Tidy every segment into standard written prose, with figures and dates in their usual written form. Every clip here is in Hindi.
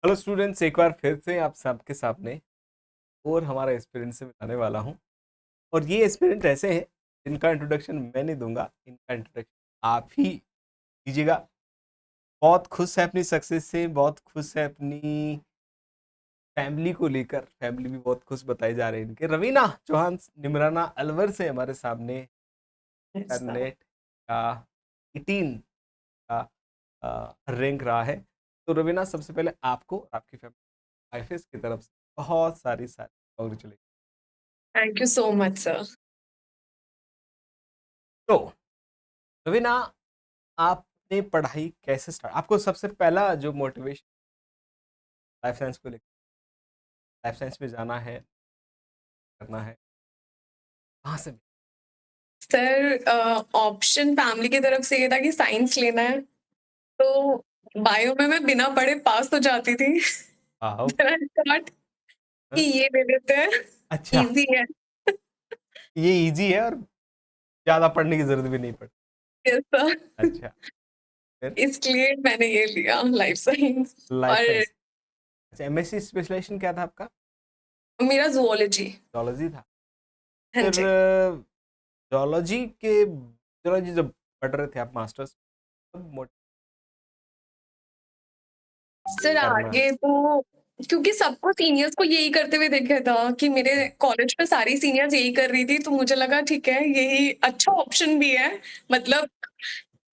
हेलो स्टूडेंट्स, एक बार फिर से आप सबके सामने और हमारा एक्सपीरियंस से बताने वाला हूँ। और ये एक्सपीरियंस ऐसे हैं जिनका इंट्रोडक्शन मैं नहीं दूंगा, इनका इंट्रोडक्शन आप ही दीजिएगा। बहुत खुश है अपनी सक्सेस से, बहुत खुश है अपनी फैमिली को लेकर। फैमिली भी बहुत खुश बताए जा रहे हैं इनके। रवीना चौहान निमराना अलवर से हमारे सामने अच्छा। नेट का 18 का रैंक रहा है। तो रवीना, सबसे पहले आपको और आपकी फैमिली आईएफएस की तरफ से बहुत सारी सारी congratulation. Thank you so much sir. तो रवीना, आपने पढ़ाई कैसे स्टार्ट, आपको सबसे पहला जो मोटिवेशन लाइफ साइंस को लेकर, लाइफ साइंस में जाना है, करना है, कहाँ से मिला? सर ऑप्शन फैमिली की तरफ से ये था कि साइंस लेना है, तो बायो में मैं बिना पढ़े पास हो जाती थी। आओ। Then I thought कि हाँ? ये ले लेते हैं, अच्छा, इजी है। ये इजी है और ज्यादा पढ़ने की जरूरत भी नहीं पड़ती। Yes, sir। अच्छा, फिर इसलिए मैंने ये लिया लाइफ साइंस। लाइफ और साइंस। अच्छा, एमएससी स्पेशलाइजेशन क्या था आपका? मेरा जूलॉजी। जोलॉजी था। हाँ फिर जी। जोलॉजी जब पढ़ रहे थे आप मास्टर्स, तब मोटिव सर करना। आगे तो क्योंकि सबको सीनियर्स को यही करते हुए देखा था कि मेरे कॉलेज में सारी सीनियर्स यही कर रही थी, तो मुझे लगा ठीक है यही अच्छा ऑप्शन भी है। मतलब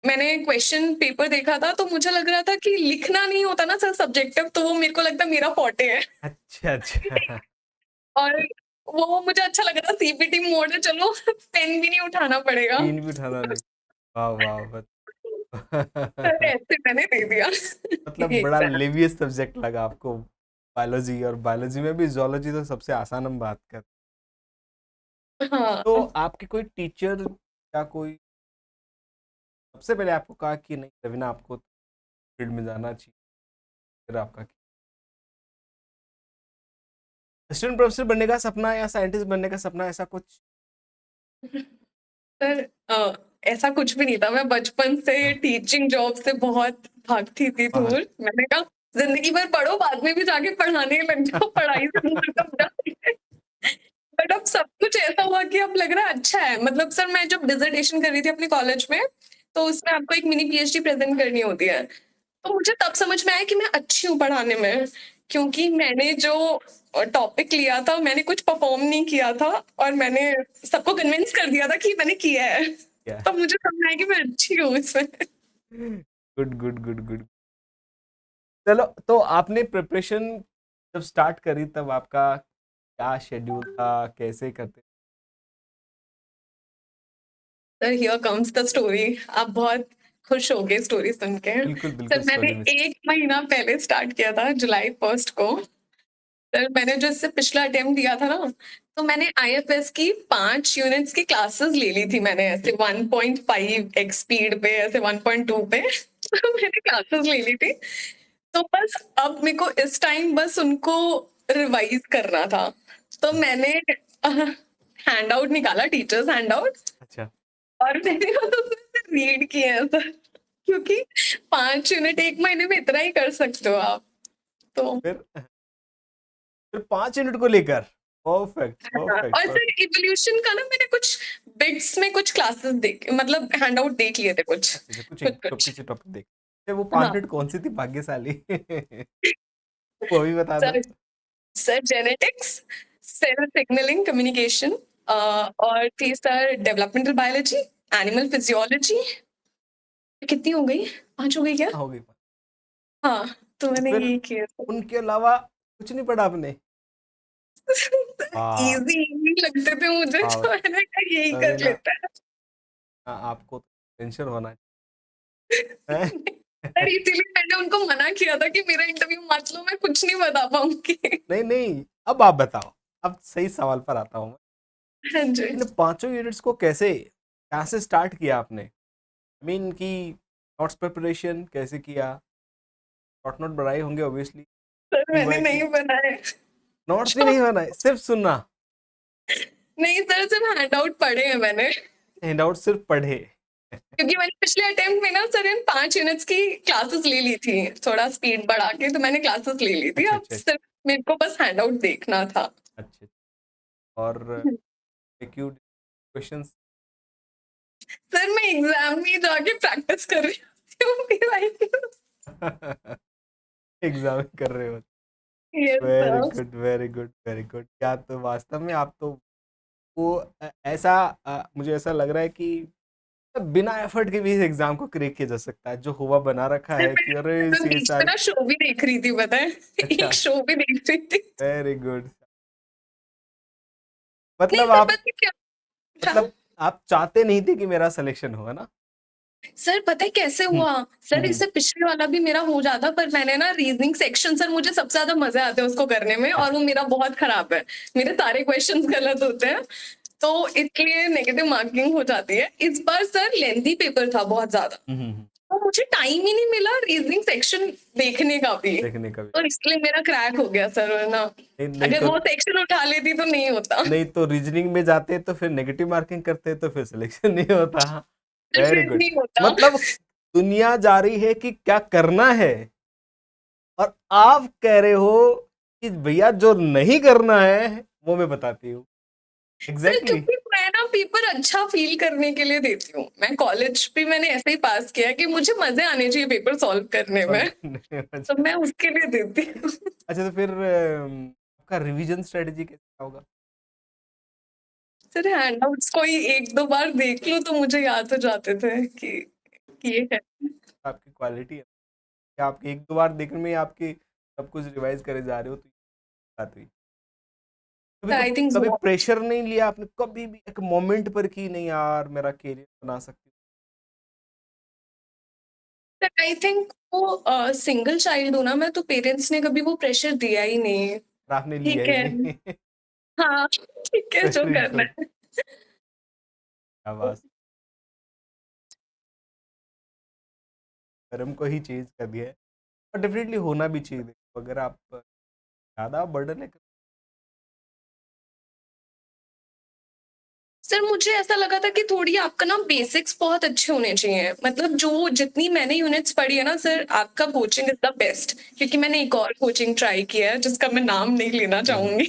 मैंने क्वेश्चन पेपर देखा था तो मुझे लग रहा था कि लिखना नहीं होता ना सर सब्जेक्टिव, तो वो मेरे को लगता मेरा फॉर्टे है। अच्छा अच्छा। और वो मुझे अच्छा लगा था, सीपीटी मोड है, चलो पेन भी नहीं उठाना पड़ेगा। तीन भी उठाना नहीं। वाह वाह सर वाह। ऐसे मैंने दे दिया मतलब बड़ा एग्जाम। लेवियस सब्जेक्ट लगा आपको बायोलॉजी, और बायोलॉजी में भी जोलॉजी तो सबसे आसान हम बात कर। तो हाँ आपके कोई टीचर या कोई सबसे पहले आपको कहा कि नहीं रवीना, आपको फील्ड में जाना चाहिए, फिर आपका असिस्टेंट प्रोफेसर बनने का सपना या साइंटिस्ट बनने का सपना, ऐसा कुछ? सर ऐसा कुछ भी नहीं था। मैं बचपन से टीचिंग जॉब से बहुत भागती थी बाहर। दूर। मैंने कहा जिंदगी भर पढ़ो, बाद में भी जाके पढ़ाने लग जाओ, पढ़ाई से दूर कब जाती है। बट अब सब कुछ ऐसा हुआ कि अब लग रहा है अच्छा है। मतलब सर मैं जब डिसर्टेशन कर रही थी अपने कॉलेज में, तो उसमें आपको एक मिनी पीएचडी प्रेजेंट करनी होती है। तो मुझे तब समझ में आया कि मैं अच्छी हूँ पढ़ाने में, क्योंकि मैंने जो टॉपिक लिया था मैंने कुछ परफॉर्म नहीं किया था, और मैंने सबको कन्विंस कर दिया था कि मैंने किया है। क्या? तो मुझे समझ आया कि मैं अच्छी हूँ इसमें। Good good good good. चलो, तो आपने प्रिपरेशन जब स्टार्ट करी तब आपका क्या शेड्यूल था, कैसे करते? Sir here comes the story. आप बहुत खुश हो गए स्टोरी सुन के। बिल्कुल बिल्कुल, सर मैंने स्टोरी में। 1 महीना पहले स्टार्ट किया था, जुलाई 1 को। सर मैंने जो इससे पिछला अटेम्प्ट दिया था ना, तो मैंने आईएफएस की 5 यूनिट्स की क्लासेस ले ली थी। मैंने ऐसे 1.5 एक्स स्पीड पे, ऐसे 1.2 पे तो मैंने क्लासेस ले ली थी। तो बस अब मेरे को इस टाइम बस उनको रिवाइज करना था। तो मैंने हैंड आउट निकाला, टीचर्स हैंड आउट, अच्छा, और मैंने बस उसमें से रीड किए हैं सर। क्योंकि 5 यूनिट 1 महीने में इतना ही कर सकते हो आप। तो फिर 5 यूनिट को लेकर परफेक्ट हाँ, परफेक्ट और परफेक्ट। फिर इवोल्यूशन का ना मैंने कुछ बिट्स में कुछ क्लासेस देख, मतलब हैंड आउट देख लिए थे कुछ अच्छा अच्छा, कुछ कुछ एक कुछ। किसी टॉपिक देख। अच्छा, वो 5 मिनट हाँ कौन सी थी भाग्यशाली? वो भी बता दो। Sir. Sir genetics, cell signalling communication, और थी sir developmental biology, animal physiology. कितनी हो गई? 5 हो गई क्या? हो गई। हाँ, तो तो मैंने फिर यही किया था। उनके अलावा कुछ नहीं पढ़ा आपने? वाह इजी इजी लगते थे मुझे, वाह। तो मैंने कहा यही कर रवीना, लेता है। आपको टेंशन होना है। सर इसीलिए मैंने उनको मना किया था कि मेरा इंटरव्यू मत लो, मैं कुछ नहीं बता पाऊंगी। नहीं नहीं, अब आप बताओ। अब सही सवाल पर आता हूँ मैं। हाँ जी। इन 5 यूनिट्स को कैसे, कहाँ से स्टार्ट किया आपने? मीन की नोट्स प्रिपरेशन कैसे किया? शॉर्ट नोट बनाए होंगे ऑब्वियसली। सर मैंने हुआ कि नहीं बनाए। नोट्स भी नहीं बनाए, सिर्फ सुनना? नहीं सर, सिर्फ हैंड आउट पढ़े हैं मैंने। हैंडआउट सिर्फ पढ़े? क्योंकि मैंने पिछले अटेम्प्ट में ना सर इन 5 यूनिट्स की क्लासेस ले ली थी, थोड़ा स्पीड बढ़ा के, तो मैंने क्लासेस ले ली थी। अच्छा, अब अच्छा, सिर्फ मेरे को बस हैंडआउट देखना था। अच्छा। और क्यू क्वेश्चंस सर मैं एग्जाम में जाके प्रैक्टिस कर रही हूँ पीवाईक्यू। एग्ज़ाम कर रहे हो। Yes very sir. Good, very good, very good. क्या तो वास्तव में आप तो वो ऐसा मुझे ऐसा लग रहा है कि बिना एफर्ट के भी इस एग्ज़ाम को क्रैक किया जा सकता है, जो हुआ बना रखा सर है कि अरे मैं तो ये बीच में सारी ना शो भी देख रही थी, पता है? अच्छा, एक शो भी देख रही थी। Very good. नहीं मतलब सर आप पता है क्या था? मतलब आप चाहते नहीं थे कि मेरा सिलेक्शन हो, है ना? सर पता है कैसे हुँ, हुआ? हुँ, सर हुँ। इससे पिछले वाला भी मेरा हो जाता, पर मैंने ना रीजनिंग सेक्शन, सर मुझे सबसे ज्यादा मजे आते हैं उसको करने में, और वो मेरा बहुत खराब है। मेरे सारे क्वेश्चंस गलत होते हैं, तो इसलिए नेगेटिव मार्किंग हो जाती है। इस बार सर लेंथी पेपर था बहुत ज्यादा, हुँ, हुँ, हुँ। तो मुझे टाइम ही नहीं मिला रीजनिंग सेक्शन देखने का भी, देखने का भी। और इसलिए मेरा क्रैक हो गया सर, वरना नहीं नहीं अगर तो वो सेक्शन उठा लेती तो नहीं होता। नहीं तो रीजनिंग में जाते तो फिर नेगेटिव मार्किंग करते तो फिर सिलेक्शन नहीं होता। तो वेरी फिर गुड। नहीं होता। मतलब दुनिया जा रही है कि क्या करना है और आप कह रहे हो कि भैया जो नहीं करना है वो मैं बताती हूँ। सर एग्जैक्टली क्योंकि मैं ना पेपर अच्छा फील करने के लिए देती हूँ। मैं कॉलेज भी मैंने ऐसे ही पास किया कि मुझे मजे आने चाहिए पेपर सॉल्व करने सॉल्व में, करने में। तो अच्छा मैं उसके लिए देती हूँ। अच्छा, तो फिर आपका रिवीजन स्ट्रेटजी कैसा होगा? सर हैंडआउट्स को ही 1-2 बार देख लो तो मुझे याद हो जाते थे कि ये है। आपकी क्वालिटी है कि आप एक दो बार देखने में ही आपकी सब कुछ रिवाइज करे जा रहे हो, तो ये बात हुई। आई थिंक कभी सो। प्रेशर नहीं लिया आपने कभी भी एक मोमेंट पर कि नहीं यार मेरा करियर बना सकती सर आई थिंक वो सिंगल चाइल्ड हूँ ना मैं, तो पेरेंट्स ने कभी वो प्रेशर दिया ही नहीं। और आपने लिया ठीक ही है, नहीं। हाँ, ठीक है जो वेरी करना गुड। है। आवाज कर्म को ही चेंज कर दिया है, और डेफिनेटली होना भी चाहिए। देखो अगर आप ज्यादा बर्डन है सर मुझे ऐसा लगा था कि थोड़ी आपका ना बेसिक्स बहुत अच्छे होने चाहिए, मतलब जो जितनी मैंने यूनिट्स पढ़ी है ना सर, आपका कोचिंग इज द बेस्ट, क्योंकि मैंने एक और कोचिंग ट्राई किया है जिसका मैं नाम नहीं लेना चाहूंगी।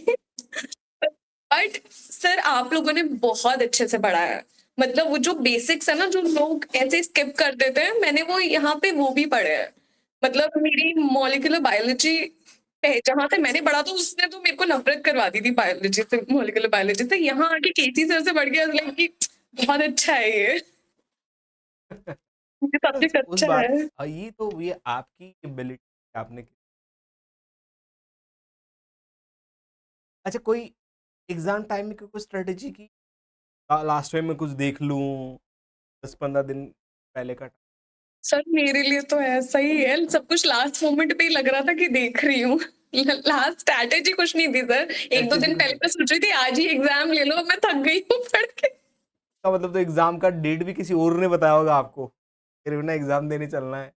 बट सर आप लोगों ने बहुत अच्छे से पढ़ाया है। मतलब वो जो बेसिक्स है ना, जो लोग ऐसे स्किप कर देते हैं, मैंने वो यहाँ पे वो भी पढ़े हैं। मतलब मेरी मॉलिक्यूलर बायोलॉजी जहां से मैंने पढ़ा, तो उसने तो मेरे को नफरत करवा दी थी बायोलॉजी से, मॉलिक्यूलर बायोलॉजी से। यहाँ आके केसी सर से पढ़ के लाइक कि बहुत अच्छा है ये सब्जेक्ट उस अच्छा बात है। ये तो ये आपकी एबिलिटी आपने अच्छा कोई एग्जाम टाइम में कोई स्ट्रेटेजी की लास्ट टाइम में कुछ देख लूं 10-15 दिन पहले का सर मेरे लिए तो ऐसा ही है, सब कुछ लास्ट मोमेंट पे ही लग रहा था कि देख रही हूँ। लास्ट स्ट्रैटेजी कुछ नहीं थी सर। 1-2 स्ट्रेटेजी दिन कुछ पहले नहीं मैं सोच रही थी आज ही एग्जाम ले लो, मैं थक गई हूँ पढ़ के। का मतलब तो एग्जाम का डेट भी किसी और ने बताया होगा आपको फिर ना एग्जाम देने चलना है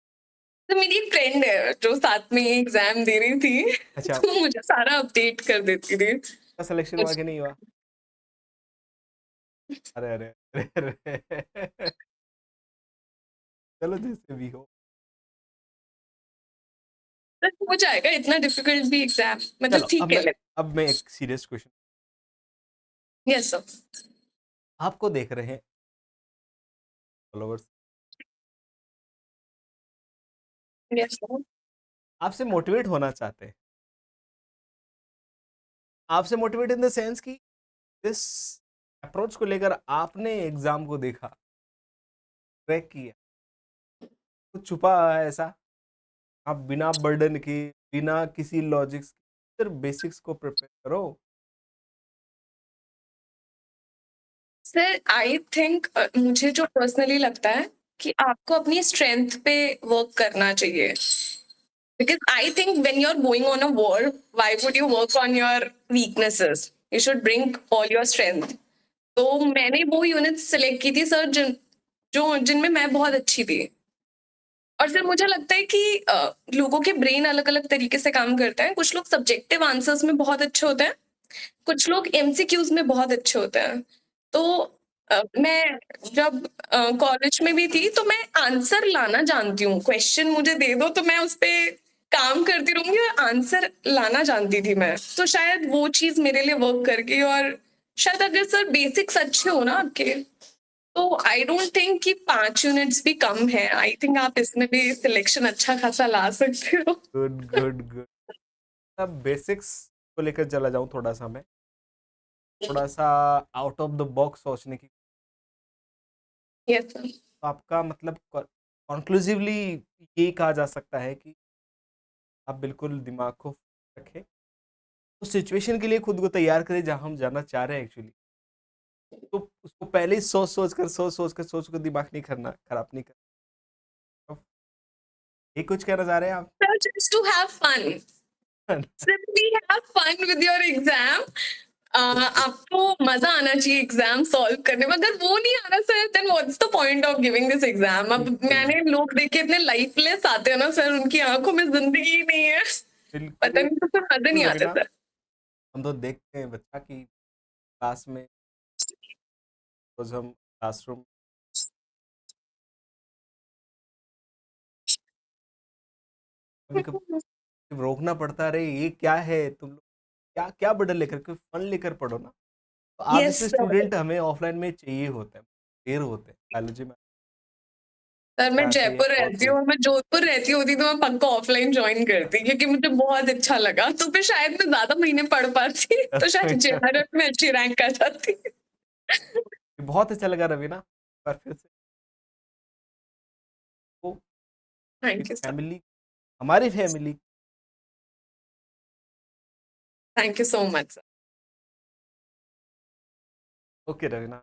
तो मेरी एक फ्रेंड है जो साथ में एग्जाम दे रही थी, अच्छा तो मुझे सारा अपडेट कर देती थी। का सिलेक्शन हुआ कि नहीं हुआ अरे अरे अरे, अरे। चलो जैसे भी हो सर हो जाएगा, इतना डिफिकल्ट भी एग्जाम मतलब चलो ठीक है। अब मैं एक सीरियस क्वेश्चन यस सर। आपको देख रहे हैं फॉलोअर्स यस सर। आपसे मोटिवेट होना चाहते हैं आपसे मोटिवेट इन द सेंस कि इस अप्रोच को लेकर आपने एग्जाम को देखा क्रैक किया कुछ छुपा है ऐसा आप बिना बर्डन के बिना किसी लॉजिक्स सिर्फ बेसिक्स को प्रिपेयर करो सर आई थिंक मुझे जो पर्सनली लगता है कि आपको अपनी स्ट्रेंथ पे वर्क करना चाहिए, because I think when you're going on a war, why would you work on your weaknesses? You should bring all your strength. तो मैंने वो यूनिट सिलेक्ट की थी सर जिनमें मैं बहुत अच्छी थी। और फिर मुझे लगता है कि लोगों के ब्रेन अलग अलग तरीके से काम करता है। कुछ लोग सब्जेक्टिव आंसर्स में बहुत अच्छे होते हैं, कुछ लोग एमसीक्यूज में बहुत अच्छे होते हैं। तो मैं जब कॉलेज में भी थी तो मैं आंसर लाना जानती हूँ। क्वेश्चन मुझे दे दो तो मैं उस पे काम करती रहूँगी और आंसर लाना जानती थी मैं। तो शायद वो चीज़ मेरे लिए वर्क कर गई और शायद अगर सर बेसिक्स अच्छे हो ना आपके, तो आई डोंट थिंक कि 5 यूनिट्स भी कम है। आई थिंक आप इसमें भी सिलेक्शन अच्छा खासा ला सकते हो। Good, good, good. अब बेसिक्स को लेकर चला जाऊँ थोड़ा-सा मैं, थोड़ा-सा आउट ऑफ द बॉक्स सोचने की। Yes sir. तो आपका मतलब कॉन्क्लूसिवली ये कहा जा सकता है कि आप बिल्कुल दिमाग को रखें, उस सिचुएशन के लिए खुद को तैयार करें जहाँ हम जाना चाह रहे हैं एक्चुअली। तो उसको पहले ही सोच कर दिमाग नहीं करना खराब नहीं करना। ये कुछ कहना चाह रहे हैं आप? Sir just to have fun. Simply have fun with your exam. आपको मजा आना चाहिए एग्जाम सॉल्व करने में। अगर वो नहीं आ रहा sir, then what's the point of giving this exam. अब बिल्कुल, मैंने लोग देखे इतने लाइफलेस आते हैं ना सर, उनकी आंखों में जिंदगी ही नहीं है। पता बिल्कुल, नहीं, तो फिर मजा नहीं बिल्कुल आता रवीना, सर। हम तो देखते हैं बच्चा की क्लास में, रोज़ हम क्लासरूम कभी-कभी रोकना पड़ता है, अरे ये क्या है? तुम लोग क्या बर्डन लेकर के फन लेकर पढ़ो ना। तो आप यस जैसे सर। स्टूडेंट हमें ऑफलाइन में चाहिए होते हैं, ढेर होते हैं। बायोलॉजी में सर मैं आते हैं जयपुर और रहती कोई हूँ, मैं जोधपुर रहती होती तो मैं पक्का ऑफलाइन ज्वाइन करती, क्योंकि मुझे बहुत अच्छा लगा। तो फिर शायद मैं ज्यादा महीने पढ़ पाती, तो शायद जेआरएफ में अच्छी रैंक आ जाती। बहुत अच्छा लगा रवीना, एक बार फिर से वो थैंक एक यू सर। फैमिली, हमारी family. Thank you so much sir. Okay Raveena.